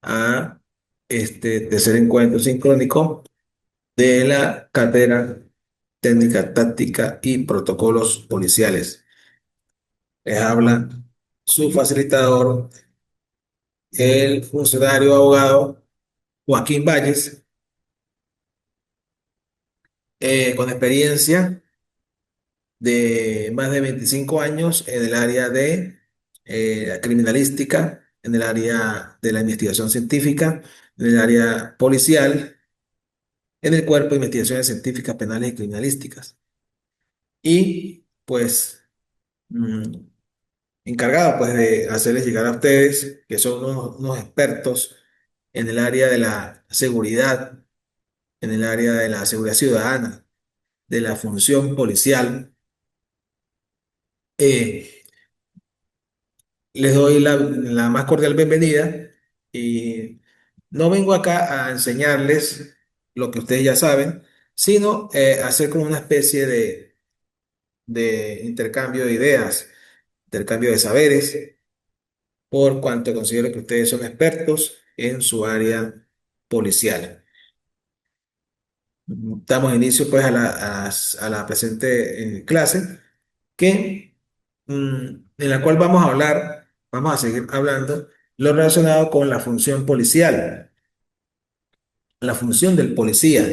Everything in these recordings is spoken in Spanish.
a este tercer encuentro sincrónico de la Cátedra Técnica, Táctica y Protocolos Policiales. Les habla su facilitador, el funcionario abogado Joaquín Valles, con experiencia de más de 25 años en el área de la criminalística, en el área de la investigación científica, en el área policial, en el Cuerpo de Investigaciones Científicas, Penales y Criminalísticas. Y pues mm, encargado pues de hacerles llegar a ustedes, que son unos expertos en el área de la seguridad, en el área de la seguridad ciudadana, de la función policial. eh, Les doy la más cordial bienvenida y no vengo acá a enseñarles lo que ustedes ya saben, sino hacer como una especie de intercambio de ideas, intercambio de saberes, por cuanto considero que ustedes son expertos en su área policial. Damos inicio pues a la presente clase que, en la cual vamos a seguir hablando lo relacionado con la función policial, la función del policía.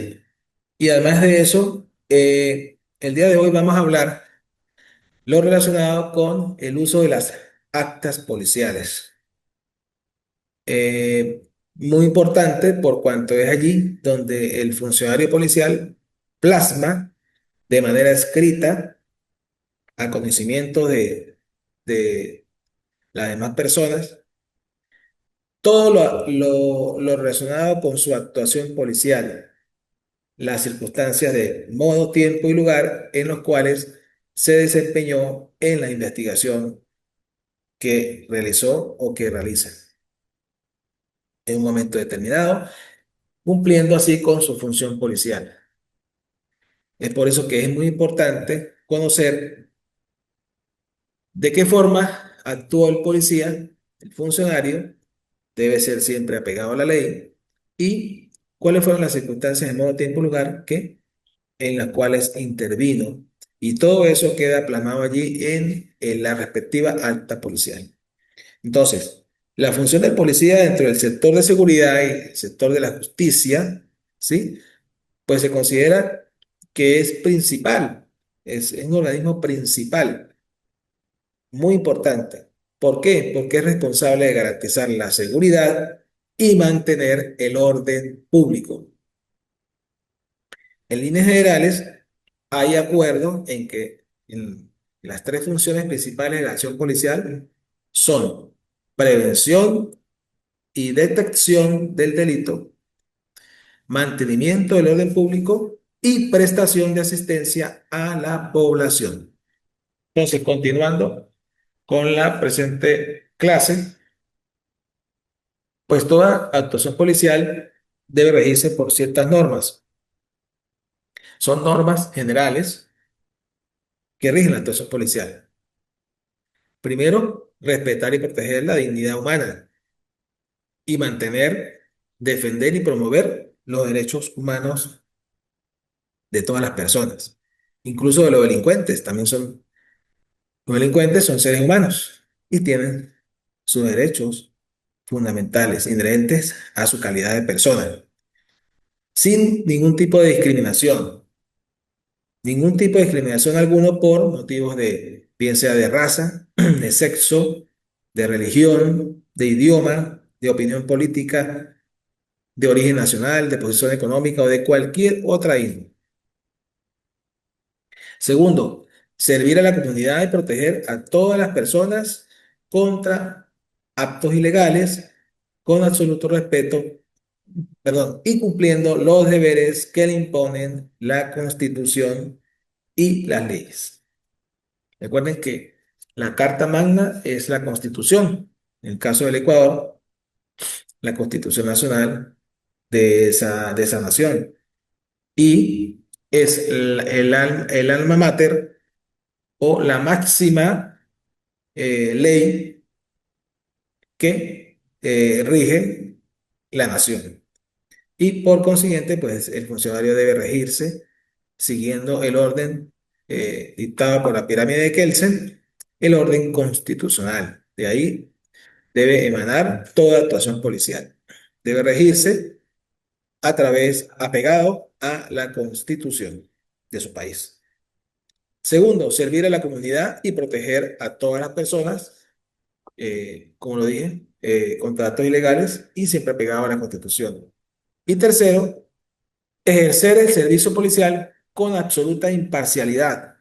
Y además de eso, el día de hoy vamos a hablar lo relacionado con el uso de las actas policiales. Muy importante por cuanto es allí donde el funcionario policial plasma de manera escrita a conocimiento de las demás personas todo lo relacionado con su actuación policial, las circunstancias de modo, tiempo y lugar en los cuales se desempeñó en la investigación que realizó o que realiza en un momento determinado, cumpliendo así con su función policial. Es por eso que es muy importante conocer de qué forma actuó el policía, el funcionario, debe ser siempre apegado a la ley, y cuáles fueron las circunstancias de modo, tiempo y lugar en las cuales intervino. Y todo eso queda plasmado allí en la respectiva acta policial. Entonces, la función del policía dentro del sector de seguridad y el sector de la justicia, ¿sí? Pues se considera que es principal, es un organismo principal, muy importante. ¿Por qué? Porque es responsable de garantizar la seguridad y mantener el orden público. En líneas generales, hay acuerdo en que las tres funciones principales de la acción policial son prevención y detección del delito, mantenimiento del orden público y prestación de asistencia a la población. Entonces, continuando con la presente clase, pues toda actuación policial debe regirse por ciertas normas. Son normas generales que rigen la actuación policial. Primero, respetar y proteger la dignidad humana y mantener, defender y promover los derechos humanos de todas las personas, incluso de los delincuentes. Los delincuentes son seres humanos y tienen sus derechos fundamentales inherentes a su calidad de persona, sin ningún tipo de discriminación, ningún tipo de discriminación alguno por motivos de, bien sea de raza, de sexo, de religión, de idioma, de opinión política, de origen nacional, de posición económica o de cualquier otra índole. Segundo, servir a la comunidad y proteger a todas las personas contra actos ilegales con absoluto respeto, perdón, y cumpliendo los deberes que le imponen la Constitución y las leyes. Recuerden que la Carta Magna es la Constitución. En el caso del Ecuador, la Constitución Nacional de esa nación. Y es el alma mater o la máxima ley que rige la nación. Y por consiguiente, pues el funcionario debe regirse siguiendo el orden dictado por la pirámide de Kelsen, el orden constitucional. De ahí debe emanar toda actuación policial. Debe regirse apegado a la constitución de su país. Segundo, servir a la comunidad y proteger a todas las personas, como lo dije, contra actos ilegales y siempre apegado a la constitución. Y tercero, ejercer el servicio policial con absoluta imparcialidad,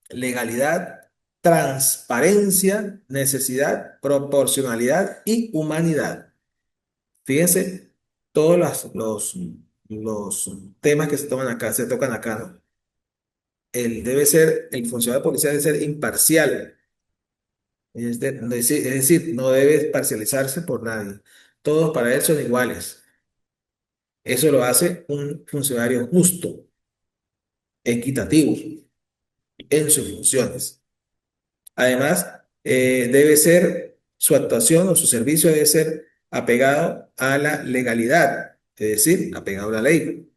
legalidad, transparencia, necesidad, proporcionalidad y humanidad. Fíjense todos los temas que se tocan acá, ¿no? El funcionario policial debe ser imparcial, es decir, no debe parcializarse por nadie. Todos para él son iguales. Eso lo hace un funcionario justo, equitativo en sus funciones. Además, su actuación o su servicio debe ser apegado a la legalidad, es decir, apegado a la ley.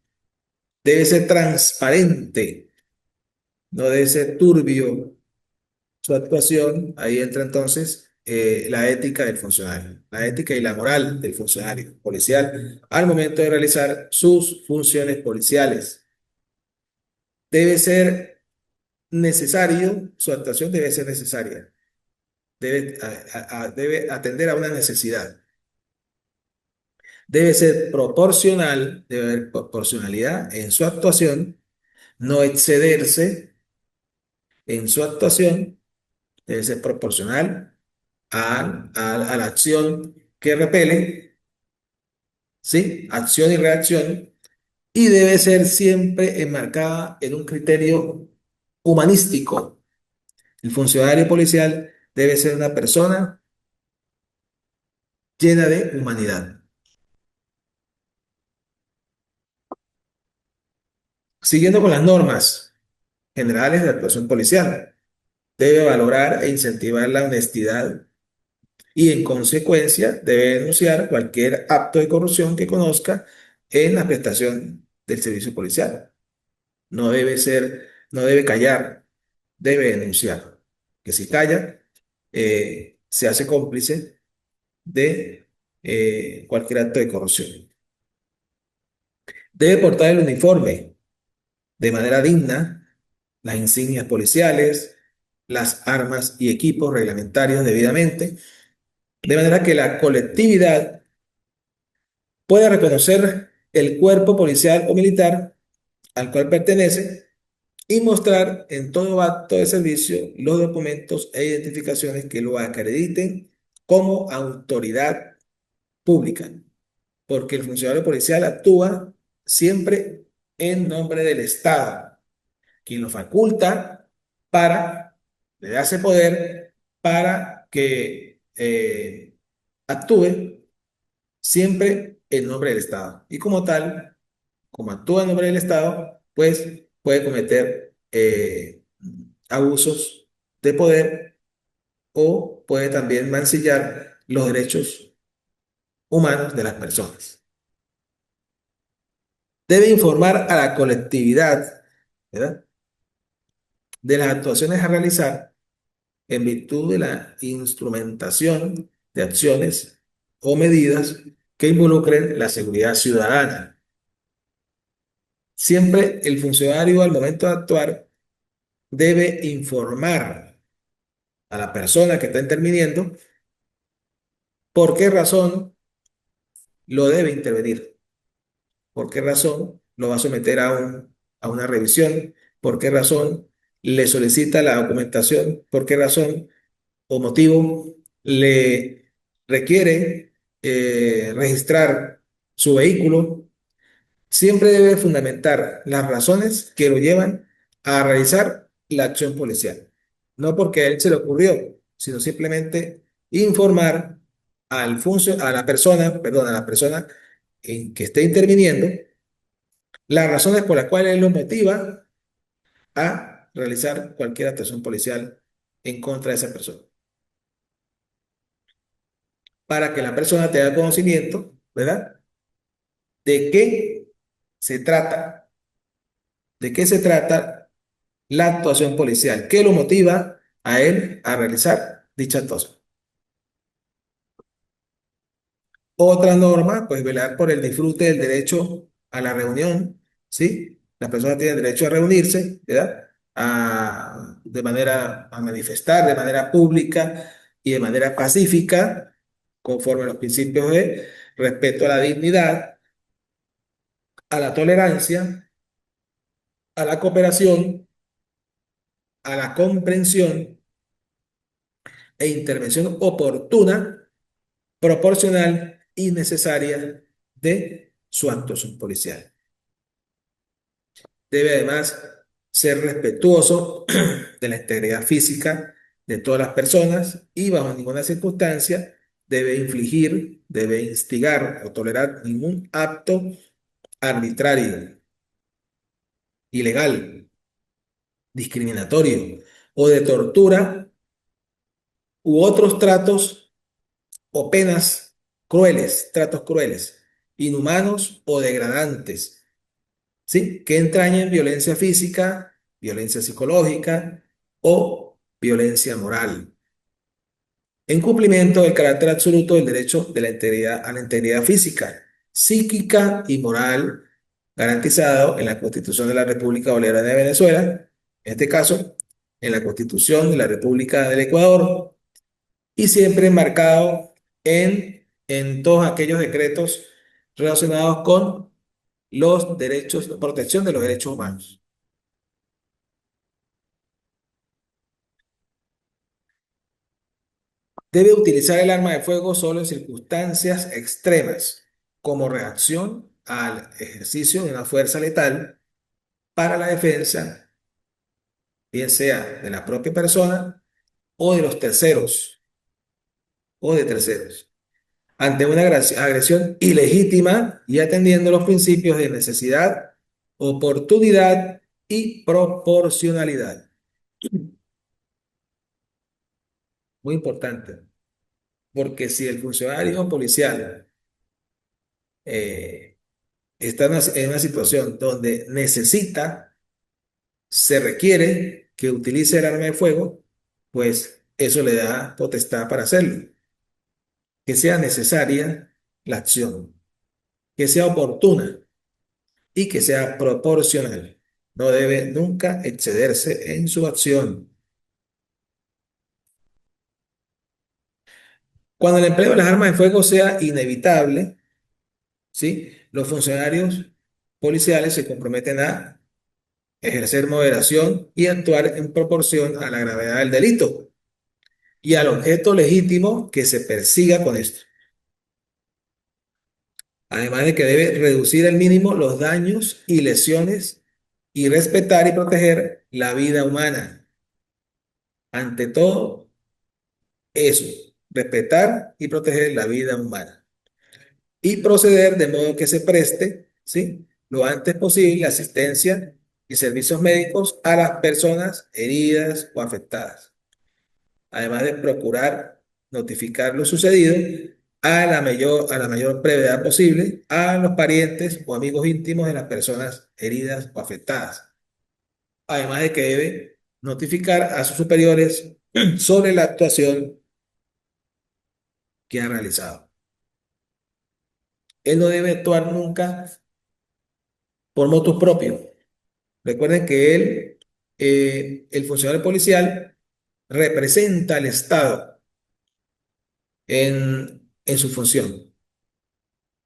Debe ser transparente, no debe ser turbio su actuación. Ahí entra entonces la ética del funcionario, la ética y la moral del funcionario policial al momento de realizar sus funciones policiales. Debe ser necesario, su actuación debe ser necesaria, debe atender a una necesidad. Debe ser proporcional, debe haber proporcionalidad en su actuación, no excederse en su actuación, debe ser proporcional a la acción que repele, ¿sí? Acción y reacción, y debe ser siempre enmarcada en un criterio humanístico. El funcionario policial debe ser una persona llena de humanidad. Siguiendo con las normas generales de actuación policial, debe valorar e incentivar la honestidad y en consecuencia debe denunciar cualquier acto de corrupción que conozca en la prestación del servicio policial. No debe callar, debe denunciar. Que si calla, se hace cómplice de cualquier acto de corrupción. Debe portar el uniforme de manera digna, las insignias policiales, las armas y equipos reglamentarios debidamente, de manera que la colectividad pueda reconocer el cuerpo policial o militar al cual pertenece y mostrar en todo acto de servicio los documentos e identificaciones que lo acrediten como autoridad pública, porque el funcionario policial actúa siempre en nombre del Estado, quien lo faculta para, le da ese poder para que actúe siempre en nombre del Estado. Y como tal, como actúa en nombre del Estado, pues puede cometer abusos de poder o puede también mancillar los derechos humanos de las personas. Debe informar a la colectividad, ¿verdad?, de las actuaciones a realizar en virtud de la instrumentación de acciones o medidas que involucren la seguridad ciudadana. Siempre el funcionario al momento de actuar debe informar a la persona que está interviniendo por qué razón lo debe intervenir, por qué razón lo va a someter a una revisión, por qué razón le solicita la documentación, por qué razón o motivo le requiere registrar su vehículo. Siempre debe fundamentar las razones que lo llevan a realizar la acción policial. No porque a él se le ocurrió, sino simplemente informar a la persona, perdón, a la persona en que esté interviniendo, las razones por las cuales él lo motiva a realizar cualquier actuación policial en contra de esa persona. para que la persona tenga conocimiento, ¿verdad? De qué se trata, de qué se trata la actuación policial, qué lo motiva a él a realizar dicha actuación. Otra norma, pues velar por el disfrute del derecho a la reunión, ¿sí? Las personas tienen derecho a reunirse, ¿verdad? A manifestar de manera pública y de manera pacífica, conforme a los principios de respeto a la dignidad, a la tolerancia, a la cooperación, a la comprensión e intervención oportuna, proporcional y necesaria de su actuación policial. Debe además ser respetuoso de la integridad física de todas las personas y bajo ninguna circunstancia debe infligir, debe instigar o tolerar ningún acto arbitrario, ilegal, discriminatorio o de tortura u otros tratos o penas crueles, tratos crueles, inhumanos o degradantes, ¿sí? Que entrañen violencia física, violencia psicológica o violencia moral. En cumplimiento del carácter absoluto del derecho de la integridad a la integridad física, psíquica y moral garantizado en la Constitución de la República Bolivariana de Venezuela, en este caso, en la Constitución de la República del Ecuador, y siempre enmarcado en todos aquellos decretos relacionados con los derechos, protección de los derechos humanos. Debe utilizar el arma de fuego solo en circunstancias extremas, como reacción al ejercicio de una fuerza letal para la defensa, bien sea de la propia persona o de los terceros, o de terceros, ante una agresión ilegítima y atendiendo los principios de necesidad, oportunidad y proporcionalidad. Muy importante, porque si el funcionario policial eh, está en una situación donde necesita, se requiere que utilice el arma de fuego, pues eso le da potestad para hacerlo. Que sea necesaria la acción, que sea oportuna y que sea proporcional. No debe nunca excederse en su acción. Cuando el empleo de las armas de fuego sea inevitable, ¿sí? Los funcionarios policiales se comprometen a ejercer moderación y actuar en proporción a la gravedad del delito y al objeto legítimo que se persiga con esto. Además de que debe reducir al mínimo los daños y lesiones y respetar y proteger la vida humana. Ante todo, eso, respetar y proteger la vida humana. Y proceder de modo que se preste, ¿sí? Lo antes posible asistencia y servicios médicos a las personas heridas o afectadas. Además de procurar notificar lo sucedido a la mayor brevedad posible a los parientes o amigos íntimos de las personas heridas o afectadas. Además de que debe notificar a sus superiores sobre la actuación que ha realizado. Él no debe actuar nunca por motus propio. Recuerden que el funcionario policial, representa al Estado en su función.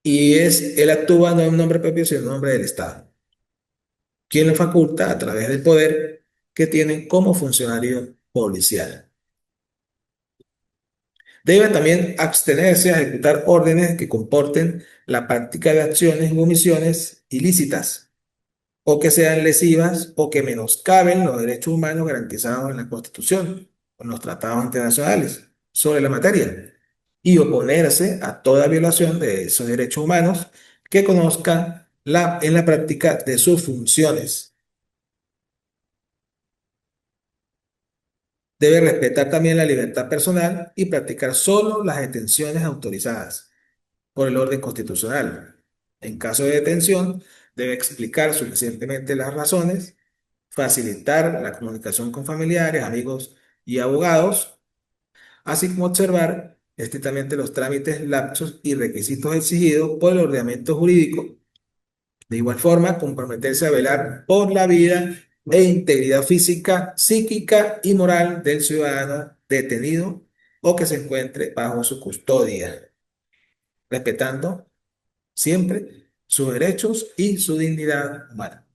Y él actúa no en nombre propio, sino en nombre del Estado, quien lo faculta a través del poder que tiene como funcionario policial. Debe también abstenerse a ejecutar órdenes que comporten la práctica de acciones u omisiones ilícitas o que sean lesivas o que menoscaben los derechos humanos garantizados en la Constitución o en los tratados internacionales sobre la materia y oponerse a toda violación de esos derechos humanos que conozca en la práctica de sus funciones. Debe respetar también la libertad personal y practicar solo las detenciones autorizadas por el orden constitucional. En caso de detención, debe explicar suficientemente las razones, facilitar la comunicación con familiares, amigos y abogados, así como observar estrictamente los trámites, lapsos y requisitos exigidos por el ordenamiento jurídico. De igual forma, comprometerse a velar por la vida e integridad física, psíquica y moral del ciudadano detenido o que se encuentre bajo su custodia, respetando siempre sus derechos y su dignidad humana.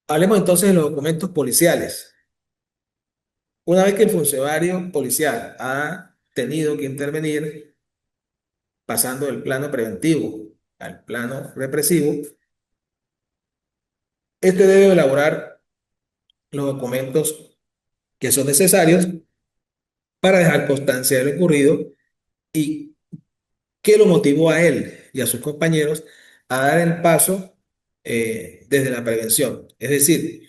Hablemos entonces de los documentos policiales. Una vez que el funcionario policial ha tenido que intervenir pasando del plano preventivo al plano represivo, este debe elaborar los documentos que son necesarios para dejar constancia de lo ocurrido y qué lo motivó a él y a sus compañeros a dar el paso desde la prevención, es decir,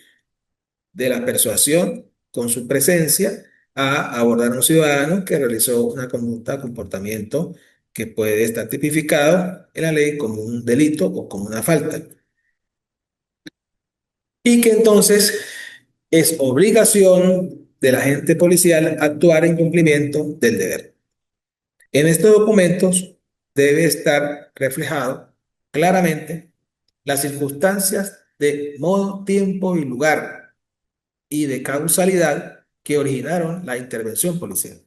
de la persuasión con su presencia a abordar a un ciudadano que realizó una conducta, comportamiento que puede estar tipificado en la ley como un delito o como una falta. Y que entonces es obligación del agente policial actuar en cumplimiento del deber. En estos documentos debe estar reflejado claramente las circunstancias de modo, tiempo y lugar y de causalidad que originaron la intervención policial.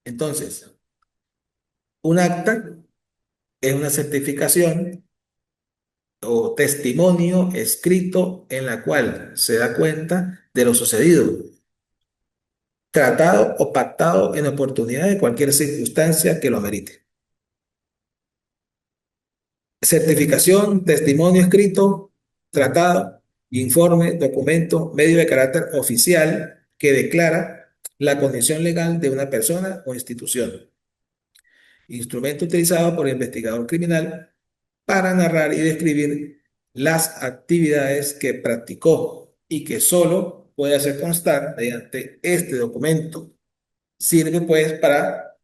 Entonces, un acta es una certificación o testimonio escrito en la cual se da cuenta de lo sucedido, tratado o pactado en oportunidad de cualquier circunstancia que lo amerite. Certificación, testimonio escrito, tratado, informe, documento, medio de carácter oficial que declara la condición legal de una persona o institución. Instrumento utilizado por el investigador criminal para narrar y describir las actividades que practicó y que solo puede hacer constar mediante este documento. Sirve pues para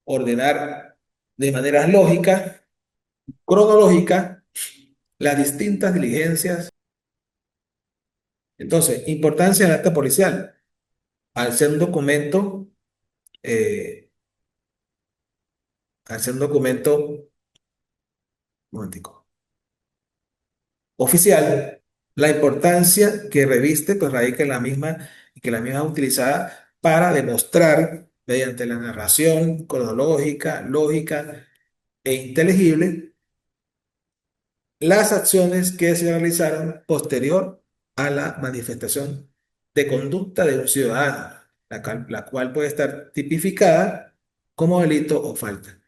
ordenar de manera lógica, cronológica, las distintas diligencias. Entonces, importancia del acta policial. Al ser un documento, eh, al ser un documento, un momentico, oficial, la importancia que reviste, pues radica en la misma, y que la misma es utilizada para demostrar, mediante la narración cronológica, lógica e inteligible, las acciones que se realizaron posterior a la manifestación de conducta de un ciudadano, la cual puede estar tipificada como delito o falta,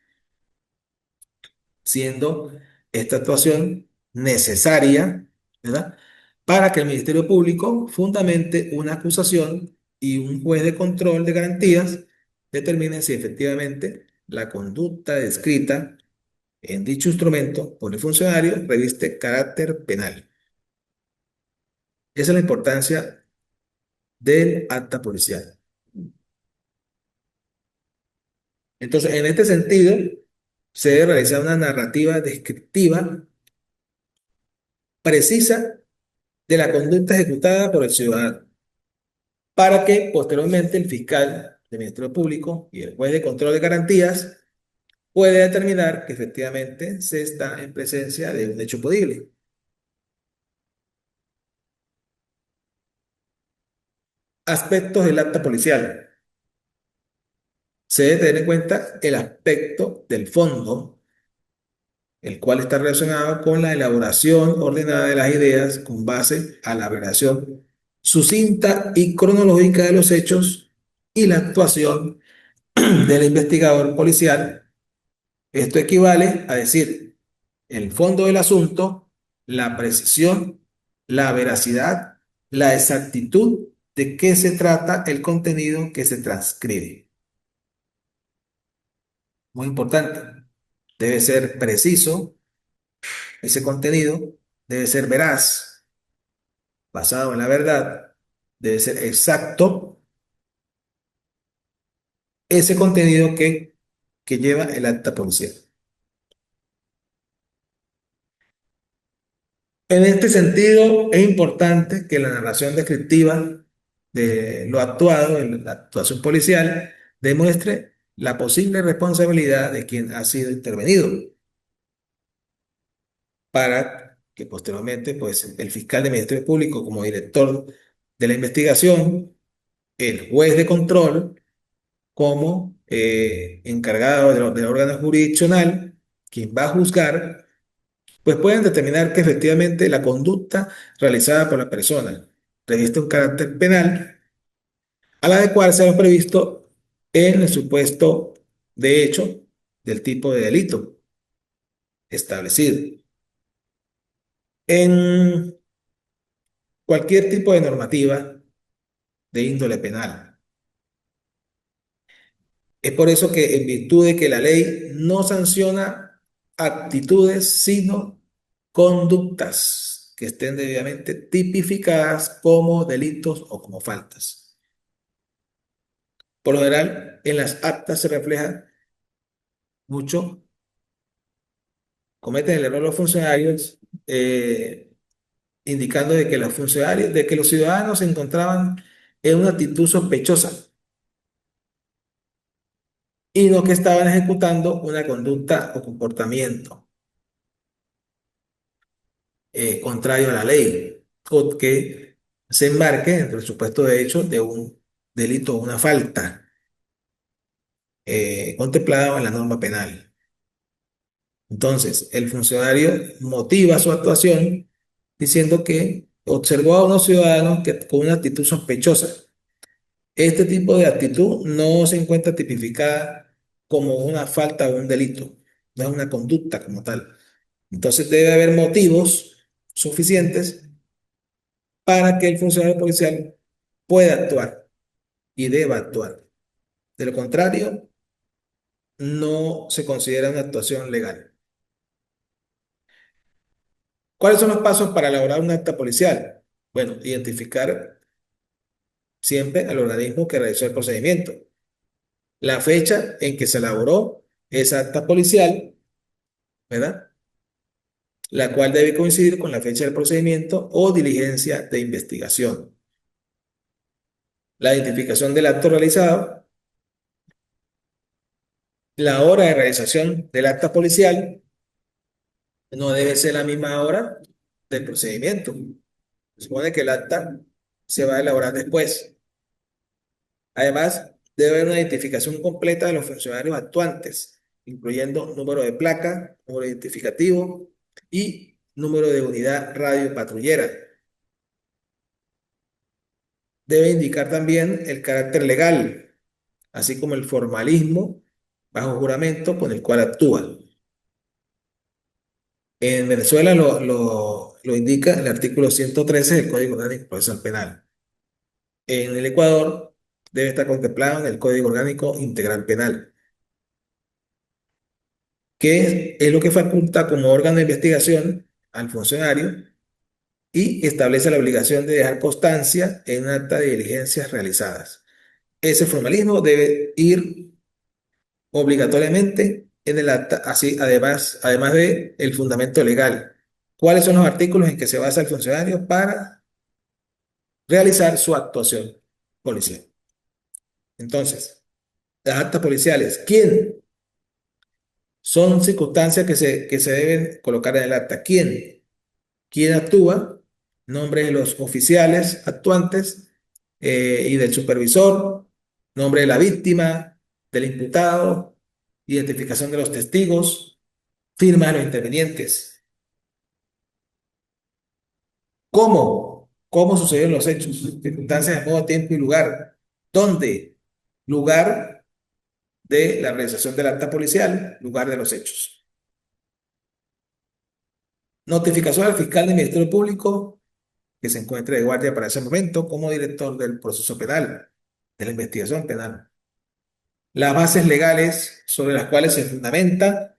siendo esta actuación necesaria, ¿verdad? Para que el Ministerio Público fundamente una acusación y un juez de control de garantías determine si efectivamente la conducta descrita en dicho instrumento por el funcionario reviste carácter penal. Esa es la importancia del acta policial. Entonces, en este sentido, se debe realizar una narrativa descriptiva precisa de la conducta ejecutada por el ciudadano, para que posteriormente el fiscal del Ministerio Público y el juez de control de garantías pueda determinar que efectivamente se está en presencia de un hecho punible. Aspectos del acta policial. Se debe tener en cuenta el aspecto del fondo, el cual está relacionado con la elaboración ordenada de las ideas con base a la relación sucinta y cronológica de los hechos y la actuación del investigador policial. Esto equivale a decir el fondo del asunto, la precisión, la veracidad, la exactitud de qué se trata el contenido que se transcribe. Muy importante. Debe ser preciso ese contenido, debe ser veraz, basado en la verdad, debe ser exacto ese contenido que lleva el acta policial. En este sentido, es importante que la narración descriptiva de lo actuado en la actuación policial demuestre la posible responsabilidad de quien ha sido intervenido para que posteriormente, pues, el fiscal de Ministerio Público como director de la investigación, el juez de control como encargado del órgano jurisdiccional, quien va a juzgar, pues pueden determinar que efectivamente la conducta realizada por la persona reviste un carácter penal al adecuarse a lo previsto en el supuesto de hecho del tipo de delito establecido. En cualquier tipo de normativa de índole penal. Es por eso que en virtud de que la ley no sanciona actitudes, sino conductas que estén debidamente tipificadas como delitos o como faltas. Por lo general, en las actas se refleja mucho, cometen el error los funcionarios, indicando de que los funcionarios, de que los ciudadanos se encontraban en una actitud sospechosa y no que estaban ejecutando una conducta o comportamiento contrario a la ley o que se embarque entre el supuesto de hecho de un delito o una falta contemplado en la norma penal. Entonces, el funcionario motiva su actuación diciendo que observó a unos ciudadanos que, con una actitud sospechosa. Este tipo de actitud no se encuentra tipificada como una falta o un delito, no es una conducta como tal. Entonces debe haber motivos suficientes para que el funcionario policial pueda actuar y deba actuar. De lo contrario, no se considera una actuación legal. ¿Cuáles son los pasos para elaborar un acta policial? Bueno, identificar siempre al organismo que realizó el procedimiento, la fecha en que se elaboró esa acta policial, ¿verdad? La cual debe coincidir con la fecha del procedimiento o diligencia de investigación. La identificación del acto realizado, la hora de realización del acta policial no debe ser la misma hora del procedimiento. Se supone que el acta se va a elaborar después. Además, debe haber una identificación completa de los funcionarios actuantes, incluyendo número de placa, número identificativo y número de unidad radio patrullera. Debe indicar también el carácter legal, así como el formalismo bajo juramento con el cual actúa. En Venezuela lo indica el artículo 113 del Código Orgánico Procesal Penal. En el Ecuador debe estar contemplado en el Código Orgánico Integral Penal, que es lo que faculta como órgano de investigación al funcionario y establece la obligación de dejar constancia en acta de diligencias realizadas. Ese formalismo debe ir obligatoriamente en el acta, así además de el fundamento legal. ¿Cuáles son los artículos en que se basa el funcionario para realizar su actuación policial? Entonces, las actas policiales, ¿quién? Son circunstancias que se deben colocar en el acta. ¿Quién? ¿Quién actúa? Nombre de los oficiales actuantes y del supervisor, nombre de la víctima, del imputado, identificación de los testigos, firma de los intervenientes. ¿Cómo? ¿Cómo sucedieron los hechos? Circunstancias de modo, tiempo y lugar. ¿Dónde? Lugar de la realización del acta policial, lugar de los hechos. Notificación al fiscal del Ministerio Público que se encuentre de guardia para ese momento como director del proceso penal, de la investigación penal. Las bases legales sobre las cuales se fundamenta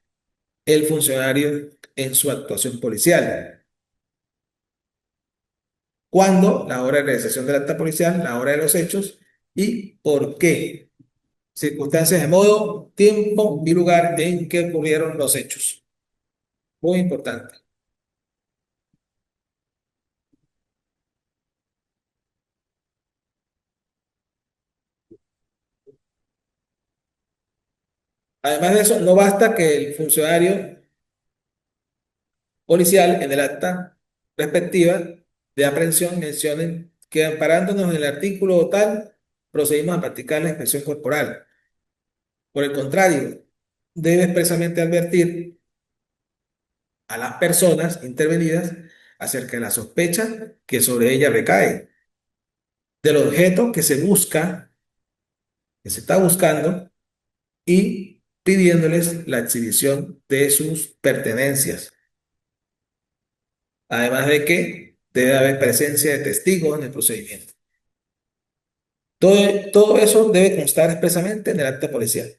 el funcionario en su actuación policial. cuándo, la hora de realización del acta policial, la hora de los hechos y por qué. Circunstancias de modo, tiempo y lugar en que ocurrieron los hechos. Muy importante. Además de eso, no basta que el funcionario policial en el acta respectiva de aprehensión mencione que amparándonos en el artículo tal, procedimos a practicar la inspección corporal. Por el contrario, debe expresamente advertir a las personas intervenidas acerca de la sospecha que sobre ella recae, del objeto que se busca, que se está buscando, y pidiéndoles la exhibición de sus pertenencias. Además de que debe haber presencia de testigos en el procedimiento. Todo eso debe constar expresamente en el acta policial.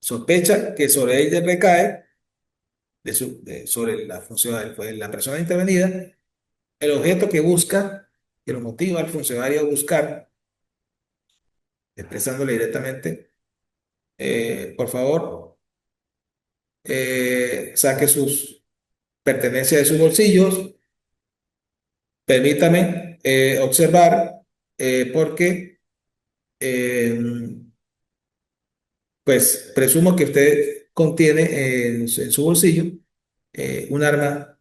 Sospecha que sobre ella recae, sobre la funcionaria, pues, la persona intervenida, el objeto que busca, que lo motiva al funcionario a buscar, expresándole directamente, por favor, saque sus pertenencias de sus bolsillos, permítame observar, porque eh, pues presumo que usted contiene en su bolsillo un arma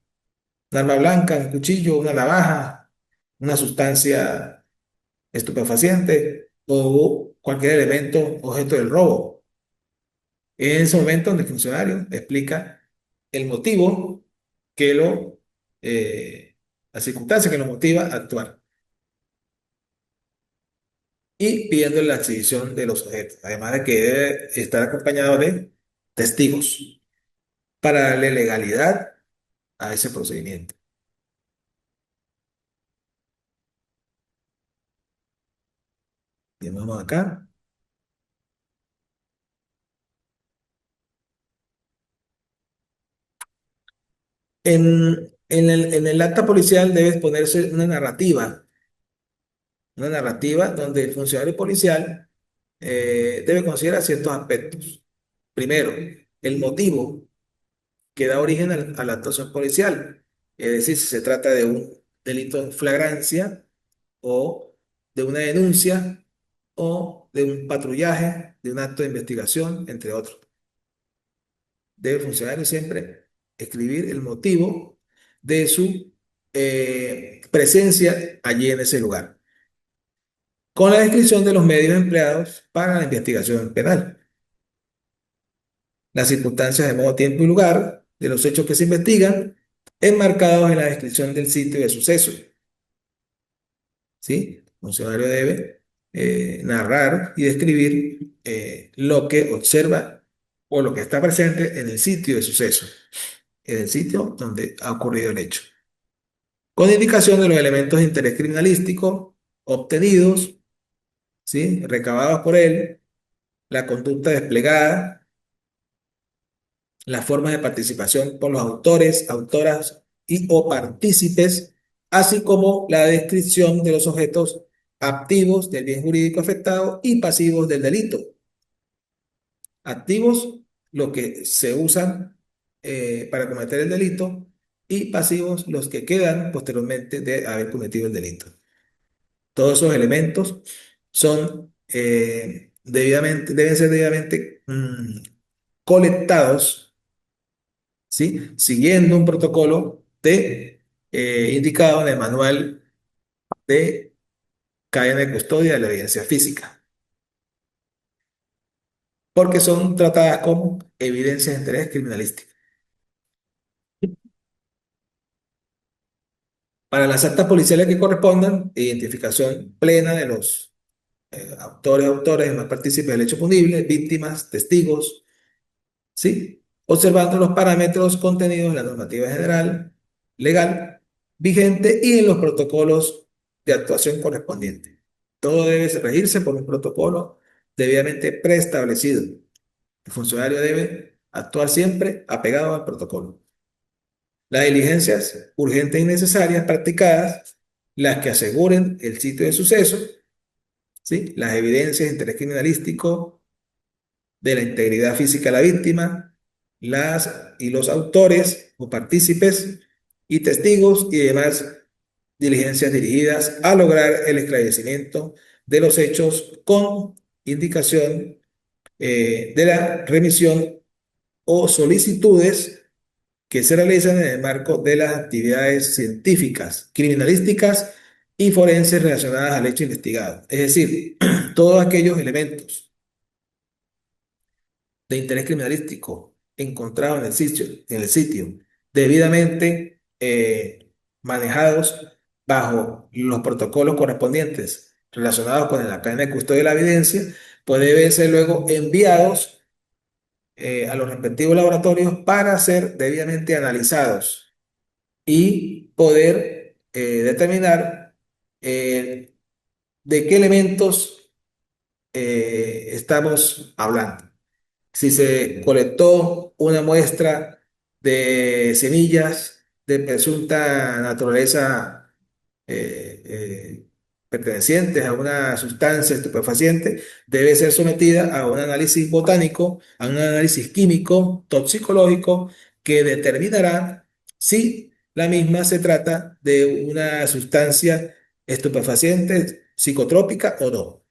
blanca, un cuchillo, una navaja, una sustancia estupefaciente o cualquier elemento objeto del robo. En ese momento donde el funcionario explica el motivo que la circunstancia que lo motiva a actuar y pidiendo la exhibición de los objetos, además de que debe estar acompañado de testigos para darle legalidad a ese procedimiento. Bien, vamos acá. En el acta policial debe exponerse una narrativa donde el funcionario policial debe considerar ciertos aspectos. Primero, el motivo que da origen a la actuación policial, es decir, si se trata de un delito en flagrancia o de una denuncia o de un patrullaje, de un acto de investigación, entre otros. Debe el funcionario siempre escribir el motivo de su presencia allí en ese lugar, con la descripción de los medios empleados para la investigación penal, las circunstancias de modo, tiempo y lugar de los hechos que se investigan, enmarcados en la descripción del sitio de suceso. ¿Sí? El funcionario debe narrar y describir lo que observa o lo que está presente en el sitio de suceso, en el sitio donde ha ocurrido el hecho, con indicación de los elementos de interés criminalístico obtenidos, ¿sí? Recabados por él, la conducta desplegada, las formas de participación por los autores, autoras y o partícipes, así como la descripción de los objetos activos del bien jurídico afectado y pasivos del delito. Activos, los que se usan para cometer el delito, y pasivos, los que quedan posteriormente de haber cometido el delito. Todos esos elementos son deben ser debidamente colectados, ¿sí? Siguiendo un protocolo indicado en el manual de cadena de custodia de la evidencia física, porque son tratadas como evidencias de interés criminalístico. Para las actas policiales que correspondan, identificación plena de los autores, demás partícipes del hecho punible, víctimas, testigos, ¿sí? Observando los parámetros contenidos en la normativa general, legal, vigente y en los protocolos de actuación correspondientes. Todo debe regirse por un protocolo debidamente preestablecido. El funcionario debe actuar siempre apegado al protocolo. Las diligencias urgentes y necesarias practicadas, las que aseguren el sitio de suceso, ¿sí? Las evidencias de interés criminalístico, de la integridad física de la víctima, las y los autores o partícipes y testigos y demás diligencias dirigidas a lograr el esclarecimiento de los hechos con indicación de la remisión o solicitudes que se realizan en el marco de las actividades científicas, criminalísticas y forenses relacionadas al hecho investigado. Es decir, todos aquellos elementos de interés criminalístico encontrados en el sitio debidamente manejados bajo los protocolos correspondientes relacionados con la cadena de custodia de la evidencia, pues deben ser luego enviados a los respectivos laboratorios para ser debidamente analizados y poder determinar de qué elementos estamos hablando. Si se colectó una muestra de semillas de presunta naturaleza pertenecientes a una sustancia estupefaciente, debe ser sometida a un análisis botánico, a un análisis químico, toxicológico, que determinará si la misma se trata de una sustancia estupefaciente psicotrópica o no.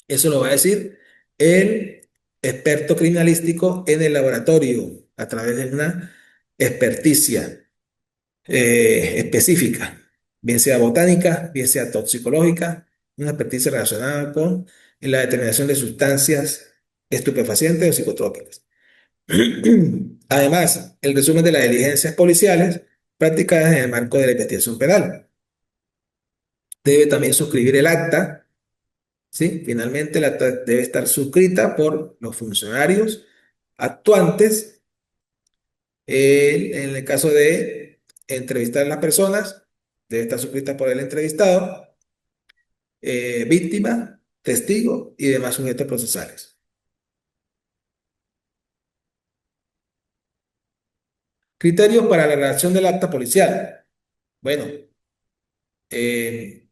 Eso lo va a decir el experto criminalístico en el laboratorio a través de una experticia específica, bien sea botánica, bien sea toxicológica, una experticia relacionada con la determinación de sustancias estupefacientes o psicotrópicas. Además, el resumen de las diligencias policiales practicadas en el marco de la investigación penal. Debe también suscribir el acta. ¿Sí? Finalmente, la acta debe estar suscrita por los funcionarios actuantes. En el caso de entrevistar a las personas, debe estar suscrita por el entrevistado, víctima, testigo y demás sujetos procesales. Criterios para la redacción del acta policial. Bueno, en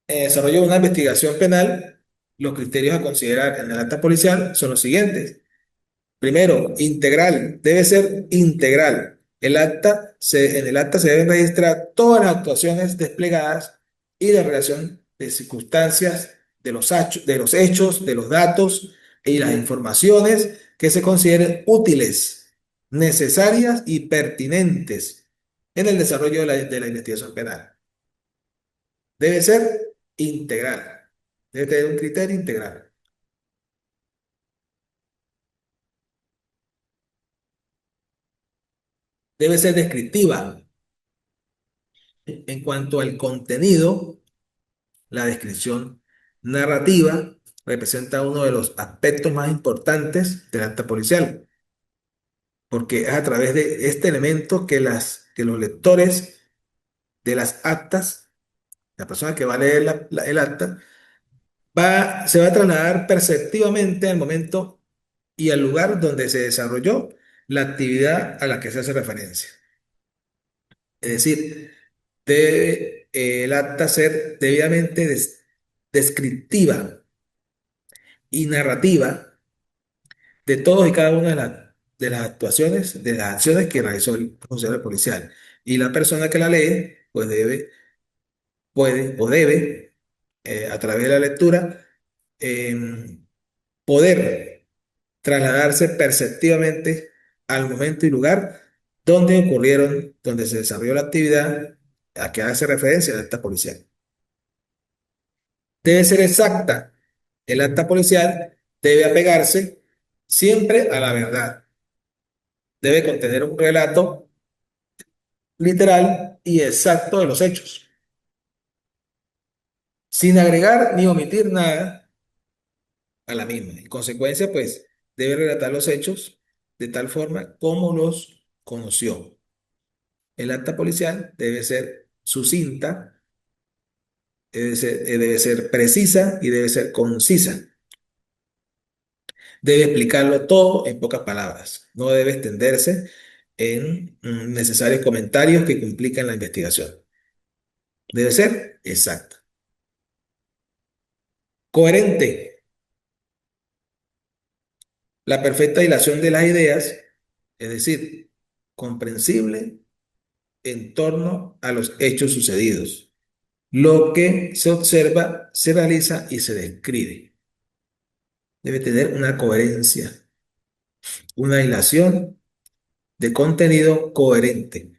el desarrollo de una investigación penal, los criterios a considerar en el acta policial son los siguientes. Primero, integral, debe ser integral. En el acta se deben registrar todas las actuaciones desplegadas y la relación de circunstancias de los hechos, de los datos y las informaciones que se consideren útiles, necesarias y pertinentes en el desarrollo de la investigación penal. Debe ser integral, debe tener un criterio integral. Debe ser descriptiva. En cuanto al contenido, la descripción narrativa representa uno de los aspectos más importantes del acta policial, porque es a través de este elemento que los lectores de las actas, la persona que va a leer el acta, se va a trasladar perceptivamente al momento y al lugar donde se desarrolló la actividad a la que se hace referencia. Es decir, debe el acta ser debidamente descriptiva y narrativa de todos y cada una de las actuaciones, de las acciones que realizó el funcionario policial. Y la persona que la lee, pues puede o debe, a través de la lectura, em, poder trasladarse perceptivamente al momento y lugar donde se desarrolló la actividad a que hace referencia el acta policial. Debe ser exacta. El acta policial debe apegarse siempre a la verdad. Debe contener un relato literal y exacto de los hechos, sin agregar ni omitir nada a la misma. En consecuencia, pues, debe relatar los hechos de tal forma como los conoció. El acta policial debe ser sucinta, debe ser precisa y debe ser concisa. Debe explicarlo todo en pocas palabras. No debe extenderse en necesarios comentarios que complican la investigación. Debe ser exacta. Coherente. La perfecta hilación de las ideas, es decir, comprensible en torno a los hechos sucedidos. Lo que se observa, se realiza y se describe. Debe tener una coherencia, una hilación de contenido coherente,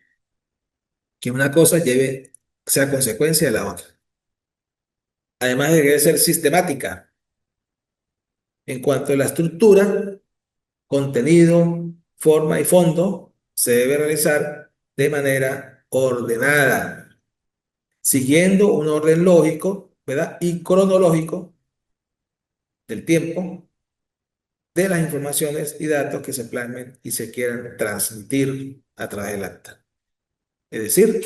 que una cosa lleve, sea consecuencia de la otra. Además de que debe ser sistemática en cuanto a la estructura, contenido, forma y fondo, se debe realizar de manera ordenada, siguiendo un orden lógico, ¿verdad? Y cronológico del tiempo de las informaciones y datos que se plasmen y se quieran transmitir a través del acta. Es decir,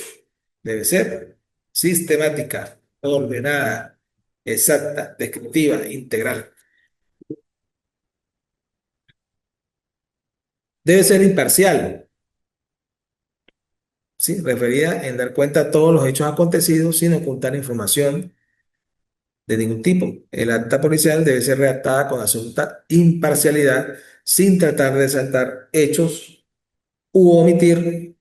debe ser sistemática, ordenada, exacta, descriptiva, integral. Debe ser imparcial, ¿sí? Referida en dar cuenta de todos los hechos acontecidos sin ocultar información de ningún tipo. El acta policial debe ser redactada con absoluta imparcialidad, sin tratar de saltar hechos u omitir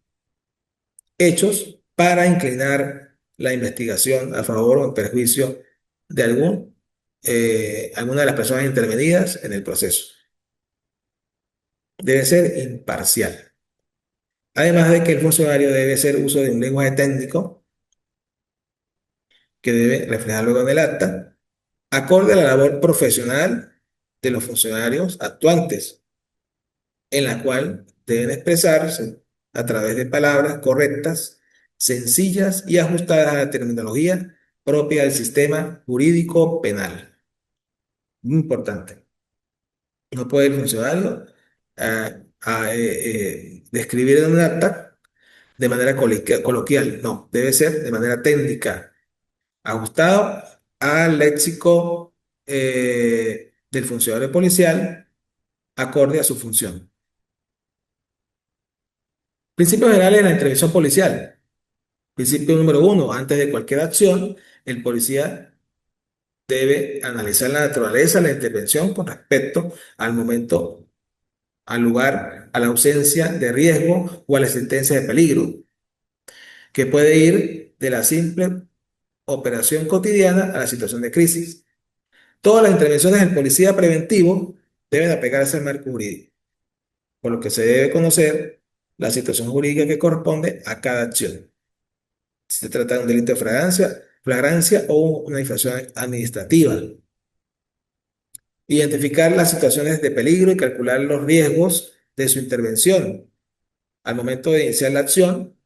hechos para inclinar la investigación a favor o en perjuicio de alguna de las personas intervenidas en el proceso. Debe ser imparcial. Además de que el funcionario debe hacer uso de un lenguaje técnico que debe reflejar luego en el acta, acorde a la labor profesional de los funcionarios actuantes, en la cual deben expresarse a través de palabras correctas, sencillas y ajustadas a la terminología propia del sistema jurídico penal. Muy importante. No puede el funcionario describir en un acta de manera coloquial, no, debe ser de manera técnica, ajustado al léxico del funcionario policial, acorde a su función. Principios generales de la intervención policial. Principio número uno, antes de cualquier acción, el policía debe analizar la naturaleza de la intervención con respecto al momento, al lugar, a la ausencia de riesgo o a la existencia de peligro, que puede ir de la simple operación cotidiana a la situación de crisis. Todas las intervenciones del policía preventivo deben apegarse al marco jurídico, por lo que se debe conocer la situación jurídica que corresponde a cada acción. Si se trata de un delito de flagrancia o una infracción administrativa. Identificar las situaciones de peligro y calcular los riesgos de su intervención. Al momento de iniciar la acción,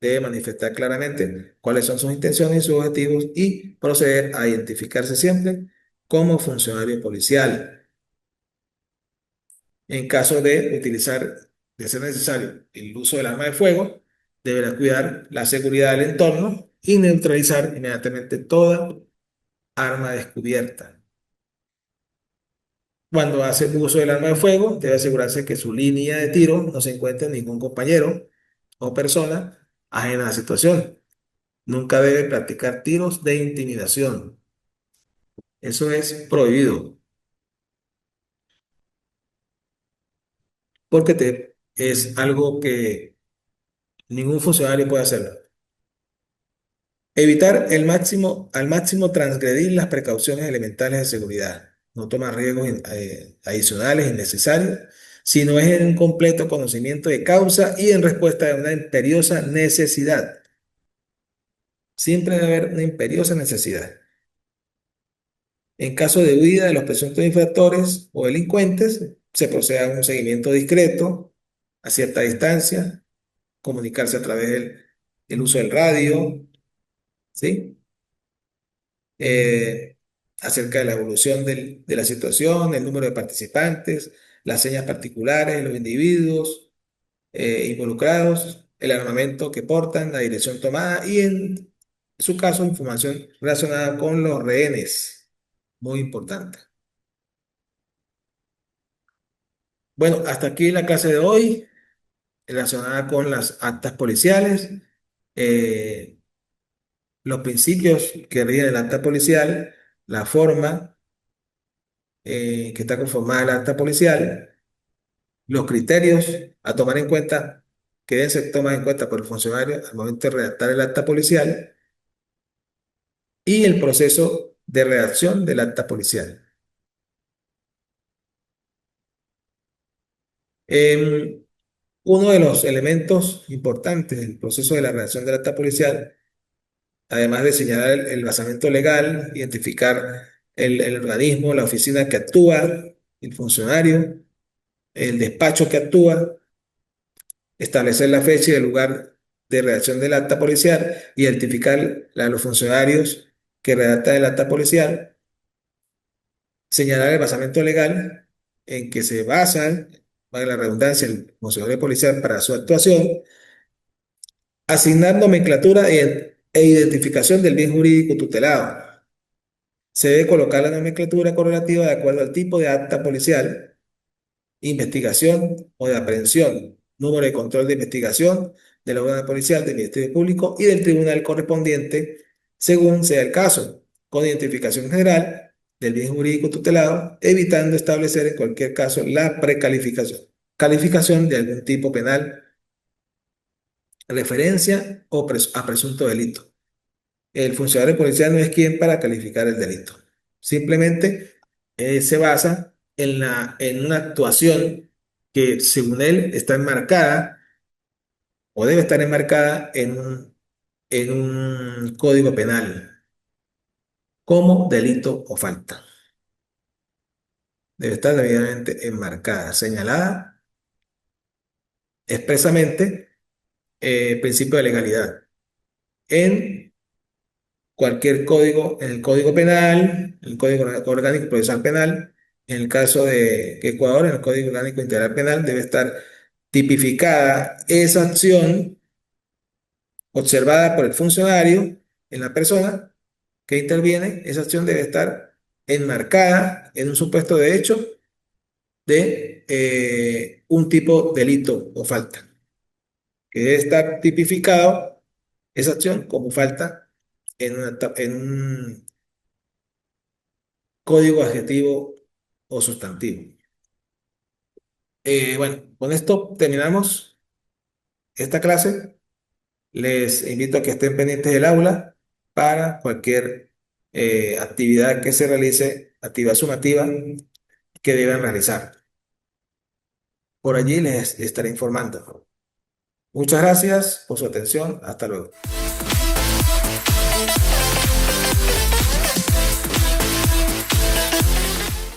debe manifestar claramente cuáles son sus intenciones y sus objetivos y proceder a identificarse siempre como funcionario policial. En caso de ser necesario, el uso del arma de fuego, deberá cuidar la seguridad del entorno y neutralizar inmediatamente toda arma descubierta. Cuando hace uso del arma de fuego, debe asegurarse que su línea de tiro no se encuentre ningún compañero o persona ajena a la situación. Nunca debe practicar tiros de intimidación. Eso es prohibido porque es algo que ningún funcionario puede hacerlo. Evitar al máximo transgredir las precauciones elementales de seguridad. No tomar riesgos adicionales innecesarios, sino es en un completo conocimiento de causa y en respuesta a una imperiosa necesidad. Siempre debe haber una imperiosa necesidad. En caso de huida de los presuntos infractores o delincuentes, se procede a un seguimiento discreto, a cierta distancia, comunicarse a través del uso del radio, ¿sí? eh, Acerca de la evolución de la situación, el número de participantes, las señas particulares de los individuos involucrados, el armamento que portan, la dirección tomada y en su caso información relacionada con los rehenes. Muy importante. Bueno, hasta aquí la clase de hoy. relacionada con las actas policiales, eh, los principios que rigen el acta policial, la forma que está conformada el acta policial, los criterios a tomar en cuenta, que deben ser tomados en cuenta por el funcionario al momento de redactar el acta policial y el proceso de redacción del acta policial. Em, Uno de los elementos importantes del proceso de la redacción del acta policial, además de señalar el basamento legal, identificar el organismo, la oficina que actúa, el funcionario, el despacho que actúa, establecer la fecha y el lugar de redacción del acta policial, identificar a los funcionarios que redactan el acta policial, señalar el basamento legal en que se basa, valga la redundancia, el funcionario policial para su actuación, asignar nomenclatura e identificación del bien jurídico tutelado. Se debe colocar la nomenclatura correlativa de acuerdo al tipo de acta policial, investigación o de aprehensión, número de control de investigación del órgano policial, del Ministerio Público y del tribunal correspondiente, según sea el caso, con identificación general del bien jurídico tutelado, evitando establecer en cualquier caso la calificación de algún tipo penal, referencia o a presunto delito. El funcionario policial no es quien para calificar el delito. Simplemente se basa en una actuación que, según él, está enmarcada o debe estar enmarcada en un código penal como delito o falta. Debe estar debidamente enmarcada, señalada expresamente, principio de legalidad en cualquier código, en el Código Penal, el Código Orgánico Procesal Penal, en el caso de Ecuador, en el Código Orgánico Integral Penal, debe estar tipificada esa acción observada por el funcionario en la persona que interviene. Esa acción debe estar enmarcada en un supuesto de hecho de un tipo delito o falta, que debe estar tipificado esa acción como falta en un código adjetivo o sustantivo. Bueno, con esto terminamos esta clase. Les invito a que estén pendientes del aula para cualquier actividad que se realice, actividad sumativa que deban realizar. Por allí les estaré informando. Muchas gracias por su atención. Hasta luego.